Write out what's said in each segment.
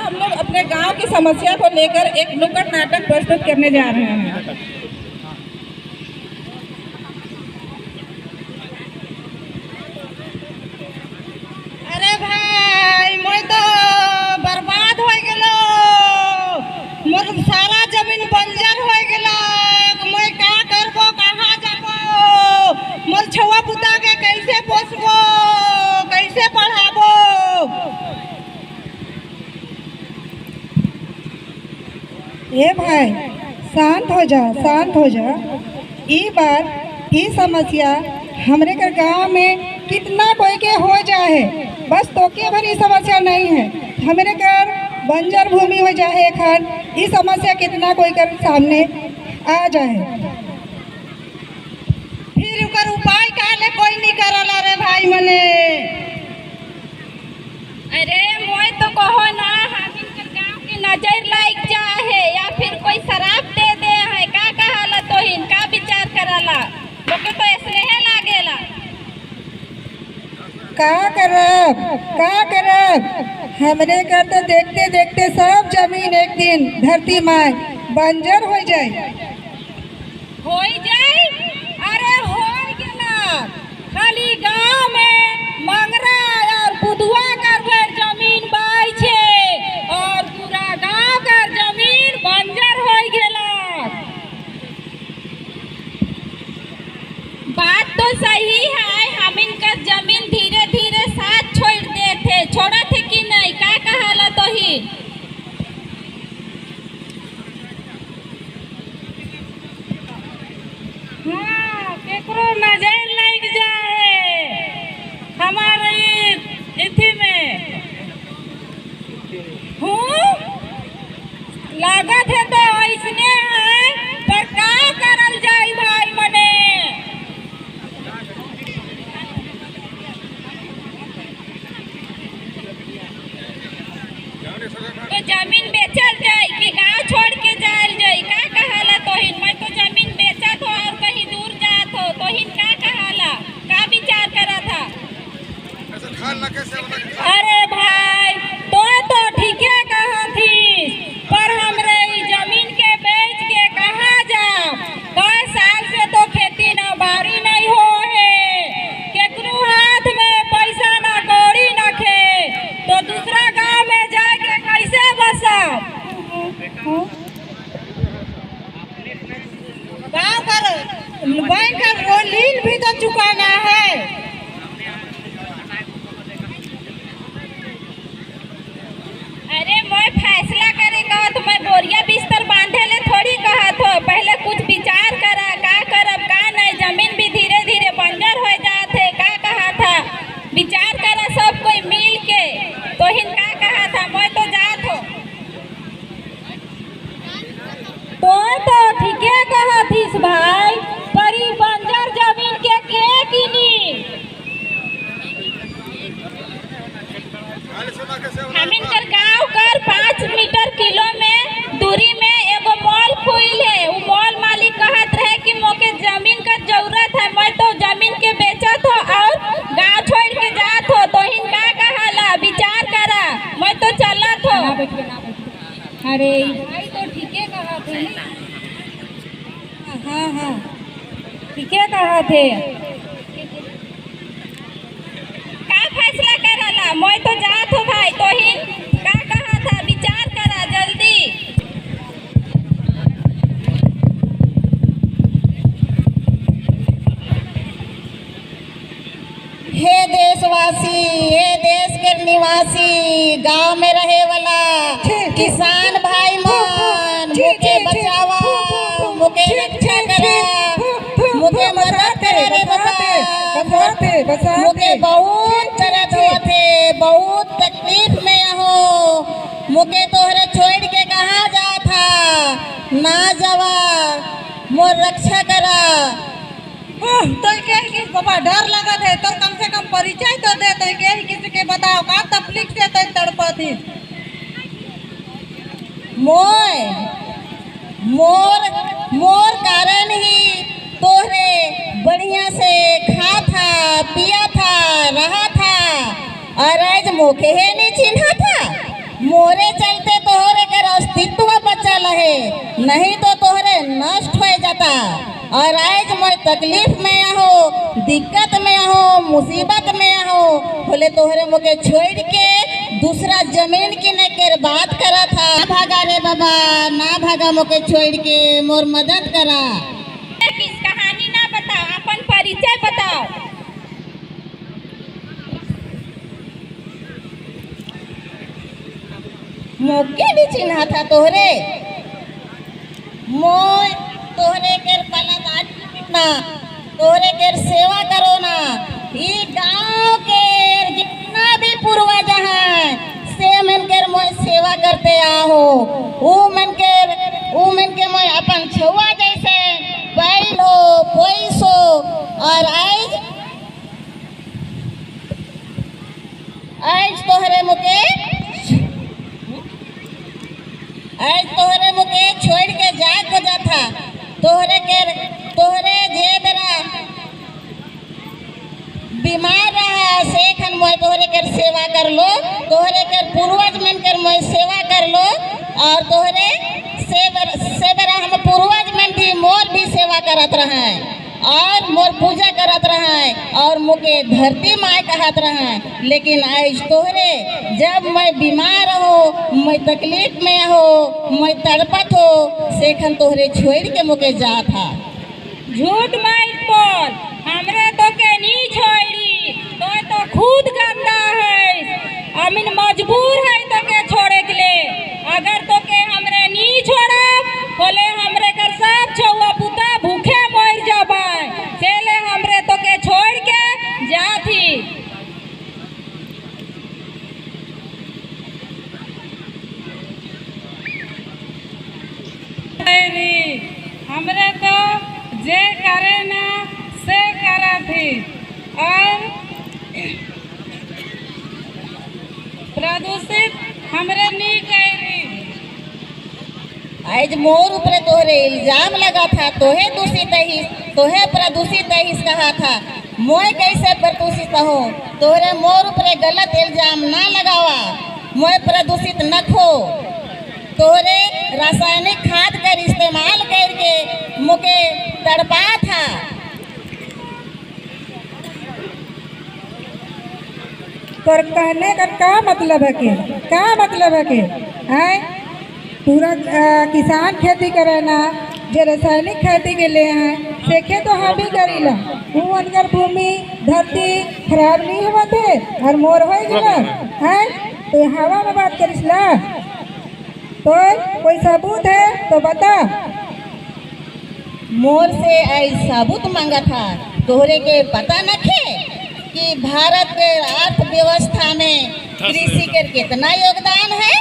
हम लोग अपने गांव की समस्या को लेकर एक नुक्कड़ नाटक प्रस्तुत करने जा रहे हैं। अरे भाई मैं तो बर्बाद हो गेलो, मोर सारा जमीन बंजर हो गेलो। मैं का करबो, कहाँ जाबो, मोर छुआ पुता के कैसे पोसबो, कैसे पढ़ाबो। ए भाई शांत हो जा, शांत हो जा। ई बात ई समस्या हमरे के गांव में कितना कोई के हो जाए, बस तो के भरी समस्या नहीं है। हमरे घर बंजर भूमि हो जाए खन, ई समस्या कितना कोई कर सामने आ जाए। फिर उकर उपाय काले कोई नहीं करला रे भाई मने। अरे मोय तो कहो ना, हामिन के गांव की नजर लाइक जा है या फिर कोई शराब दे दे है। का कहाला तो हिन का विचार कराला, लोके तो ऐसे लागेला। का करब हमरे घर तो देखते देखते सब जमीन एक दिन धरती माय बंजर हो जाए। होई जाए, अरे होई गेला। खाली गांव में मंगरा और बुधवा कर घर जमीन बाई छे और पूरा गांव कर जमीन बंजर होई गेला। बात तो सही है, हम इनका जमीन धीरे धीरे साथ छोड़ देते, छोड़ा थे कि नहीं? का कहाला तो ही हाँ, केकरो नजर लग जाए हमारे इथी में हूँ लागत है तो ऐसने है, पर का करल जाई भाई मने। तो जमीन बेचल जाए कि गांव छोड़ के जायल जाए? का कहाला तो हिन? मैं तो जमीन बेचत हो और कहीं दूर जात हो, तो हिन का कहाला, का विचार करा था? अरे भाई तो ठीक है कहा थी, पर हमरे ई जमीन के बेच के कहाँ जाओ? 10 साल से तो खेती ना बारी नहीं हो है, केकरो हाथ में पैसा ना कौड़ी ना खे, तो दूसरा गांव में जाके कैसे बसब? गाँव कर बैंक का ऋण भी तो चुकाना है। अरे मैं फैसला करे कहत, मैं बोरिया बिस्तर बांधे ले थोड़ी कहत हो। पहले कुछ विचार करा, का करब का नहीं। जमीन भी धीरे धीरे बंजर हो जात है, का कहा था? विचार करा सब कोई मिल के, तो हिन का कहा था? मैं तो जात हो। तो ठीक है कहा थीस भाई, पर ई बंजर जमीन के किनी? हमिन कर गांव कर 5 मीटर किलो में दूरी में एगो मॉल खुल है। वो मॉल मालिक कहत रहे कि मोके जमीन का जरूरत है, मैं तो जमीन के बेचत हो और गांव छोड़ के जात हो, तो हिन का कहाला? विचार करा, मैं तो चलत हो। अरे भाई तो ठीक है कहा थे। हाँ ठीक है कहा थे। का फैसला कराला? मैं तो जात हो भाई, तो हिन का कहा था? विचार करा जल्दी। हे देशवासी, हे देश के निवासी, गांव में रहे वाला किसान भाई मन, मुके बचावा, मुके रक्षा करा, मुके मदद करे रे बता। मुके बहुत दर्द होते, बहुत तकलीफ में हो। मुके तोहरे छोड़ के कहाँ जा था? ना जावा, मोर रक्षा करा। तो के बाबा डर लगत है, तो कम से कम परिचय तो दे, तो के किसी के बताओ का तकलीफ से तो तड़पती। मोर कारण ही तोहरे बढ़िया से खा था, पिया था, रहा था, और आज मोके है नहीं चिन्हा था। मोरे चल नहीं तो तोहरे नष्ट हो जाता। और आज मैं तकलीफ में आहो, दिक्कत में आहो, मुसीबत में आहो, बोले तोहरे मुके छोड़ के दूसरा जमीन किने के बात करा था। ना भागा रे बाबा, ना भागा मुके छोड़ के, मोर मदद करा। किस कहानी ना बताओ, अपन परिचय बताओ। मोके भी चिन्हा था तोहरे, मोय तोहरे के पलत आज ना, तोहरे के सेवा करो ना। ई गांव के जितना भी पूर्वज हैं से मन के मोय सेवा करते आहो। ऊ मन के मोय अपन छुआ जैसे बैलो पैसो। और आज तोहरे मुके छोड़ के जाग हो जाता। तोहरे जे बेरा बीमार रहा से खन मोय तोहरे के सेवा कर लो, तोहरे के पूर्वज मन के मोय सेवा कर लो। और तोहरे से बेरा हम पूर्वज मन भी मोर भी सेवा करत रहे और मोर पूजा करत रहे और मुके धरती माँ कहत रहे। लेकिन आज तोहरे जब मैं बीमार हो, मैं तकलीफ में हो, मैं तड़पत हो, सेखन तोहरे छोड़ के मुके जात था। झूठ मत बोल, हमरे तो के नहीं छोड़ी, तो खुद गंदा है। अमीन मजबूर है तो के छोड़े के लिए। अगर तो के हमरे नहीं छोड़ा बोले हमरे कर सब छुआ पुता भूखे मर जाबा, चले हमरे तो के छोड़ के जाती। हमरे तो जे करे ना से करा थी और प्रदूषित हमरे नहीं करी। आज मोर ऊपर तोहरे इल्जाम लगा था, तोहे दूषित ही, तोहे प्रदूषित ही कहा था। मोय कैसे प्रदूषित हो? तोहरे मोर ऊपर गलत इल्जाम ना लगावा, मोय प्रदूषित न खो। तोहरे रासायनिक खाद का इस्तेमाल करके मुके तड़पा था। तोर कहने का क्या मतलब है के? क्या मतलब है के? हैं पूरा किसान खेती करे ना, जो रासायनिक खेती के लिए हैं सेखे तो हम भी करीला। वो अनकर भूमि धरती खराब नहीं होते और मोर हो गया है तो हवा में बात करिस ला। तो कोई सबूत है तो बता। मोर से आई सबूत मांगा था। तोहरे के पता न थे कि भारत के अर्थव्यवस्था में कृषि के कितना योगदान है?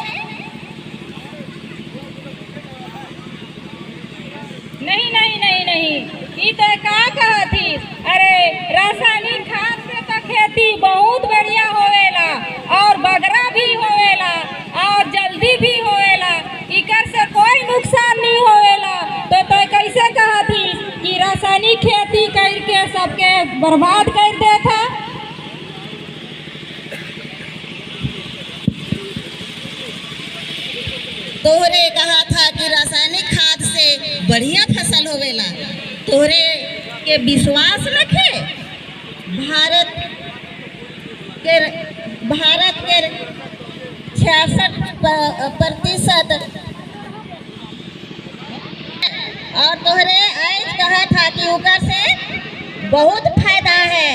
नहीं, ई तो का कहा थी? अरे रासायनिक खाद से तो खेती बहुत बढ़िया होवेला और बगरा भी होवेला और जल्दी भी होवेला, इकर से कोई नुकसान नहीं होवेला। तो कैसे कहा थी कि रासायनिक खेती करके सबके बर्बाद कर देता? तोहरे कहा था कि रासायनिक खाद से बढ़िया फसल होवेला। तोहरे के विश्वास रखे? भारत के 66% और तोहरे आज कहा था कि उकर से बहुत फायदा है।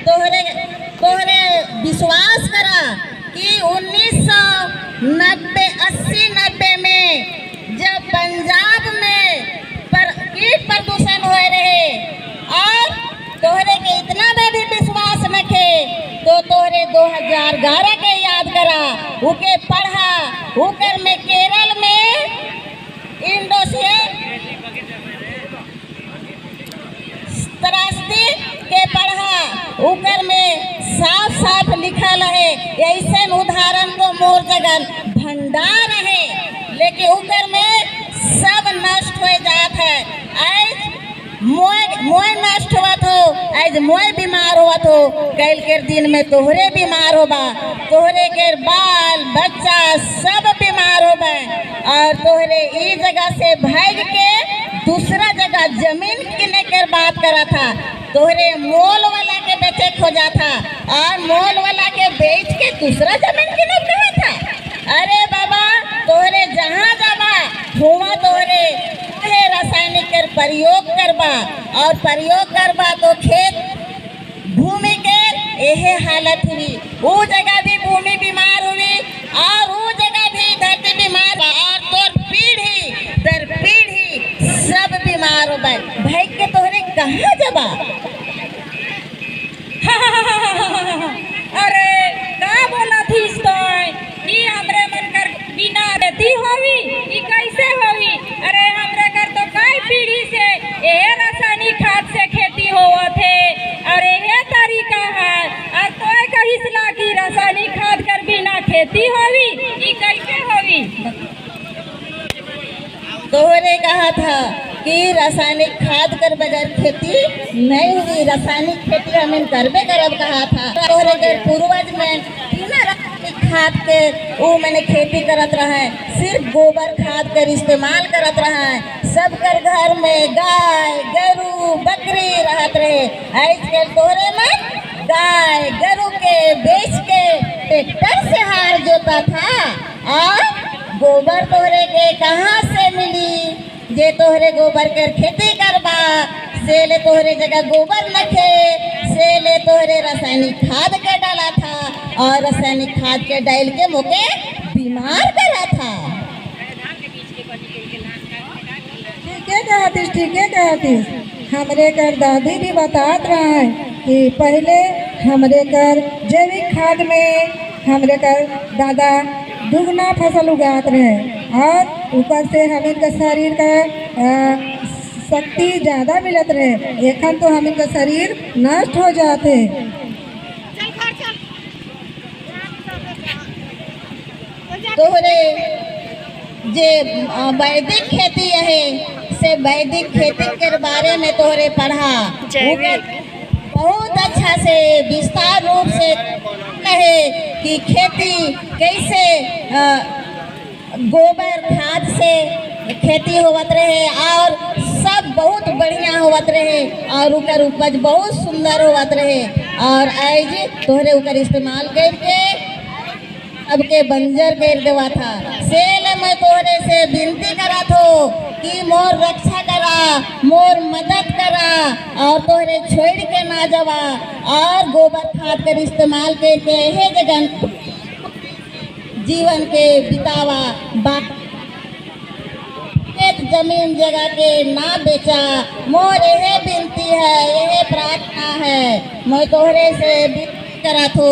तोहरे विश्वास करा कि 1980-90 में जब पंजाब में कीट प्रदूषण हो रहे और तोहरे के इतना भी विश्वास रखे तो तोहरे 2011 के याद करा, उके पढ़ा। उकर में केरल में त्रासदी के पढ़ा, उकर में साफ साफ लिखल है। ऐसे उदाहरण तो मोर जगन भंडार है, लेकिन उकर में सब नष्ट हो जात है। आज मोय नष्ट हुआ हो, आज मोय बीमार हुआ हो, कल के दिन में तोहरे बीमार होबा, तोहरे के बाल बच्चा सब बीमार होबा। और तोहरे ई जगह से भाग के दूसरा जगह जमीन किने कर बात करा था। तोहरे मोल वाला के बेचे खोजा था और मोल वाला के बेच के दूसरा जमीन किने कहा था। अरे बाबा तोहरे जहाँ जाबा हुआ तोहरे रासायनिक कर प्रयोग करबा और प्रयोग करबा तो खेत भूमि के यही हालत हुई। वो जगह भी भूमि बीमार हुई और वो जगह भी धरती बीमार और तोर पीढ़ी दर पीढ़ी सब बीमार हो गए। भाई के तोहरे कहाँ जबा? अरे का बोला थी कि हमरे मन कर बिना देती होवी ई कैसे होवी? अरे हमरे कर तो कई पीढ़ी से ये रासायनिक खाद से खेती होवत है। अरे ये तरीका है और कोई कहिसला की रासायनिक खाद कर बिना खेती होवी ई कैसे होवी? तोहरे कहा था कि रासायनिक खाद कर बगैर खेती नहीं हुई। रासायनिक खेती हमें करबे करब कहा था। तोहरे के पूर्वज में बिना रासायनिक खाद के वो मैंने खेती करत रहा है, सिर्फ गोबर खाद कर इस्तेमाल करत रहा है। सब कर घर में गाय गरु बकरी रहत रहे। आजकल तोहरे में गाय गरु के बेच के ट्रैक्टर से हार जोता था और गोबर तोहरे के कहाँ से मिली? जे तोहरे गोबर कर खेती करबा से ले तोहरे जगह गोबर नखे से ले तोहरे रासायनिक खाद के डाला था और रासायनिक खाद के डाल के मोके बीमार करा था। ठीक है कहतीस। हमरे कर दादी भी बतात रहा है कि पहले हमरे कर जैविक खाद में हमरे कर दादा दुगना फसल उगात रहे और ऊपर से हमें का शरीर का शक्ति ज़्यादा मिलत रहे। एखन तो हमें का शरीर नष्ट हो जाते। तोहरे जे वैदिक खेती है से वैदिक खेती के बारे में तोहरे पढ़ा बहुत अच्छा से विस्तार रूप से कहे कि खेती कैसे गोबर खाद से खेती होवत रहे और सब बहुत बढ़िया होवत रहे और उकर उपज बहुत सुंदर होवत रहे। और आज तोहरे उकर इस्तेमाल करके अब के बंजर कर देवा था। सेल मैं तोहरे से विनती करा थो कि मोर रक्षा करा, मोर मदद करा और तोहरे छोड़ के ना जावा और गोबर खाद कर इस्तेमाल करके हे जगन जीवन के बितावा। खेत जमीन जगह के ना बेचा। मोर यह विनती है, यह प्रार्थना है, मैं तोहरे से विनती करा थो।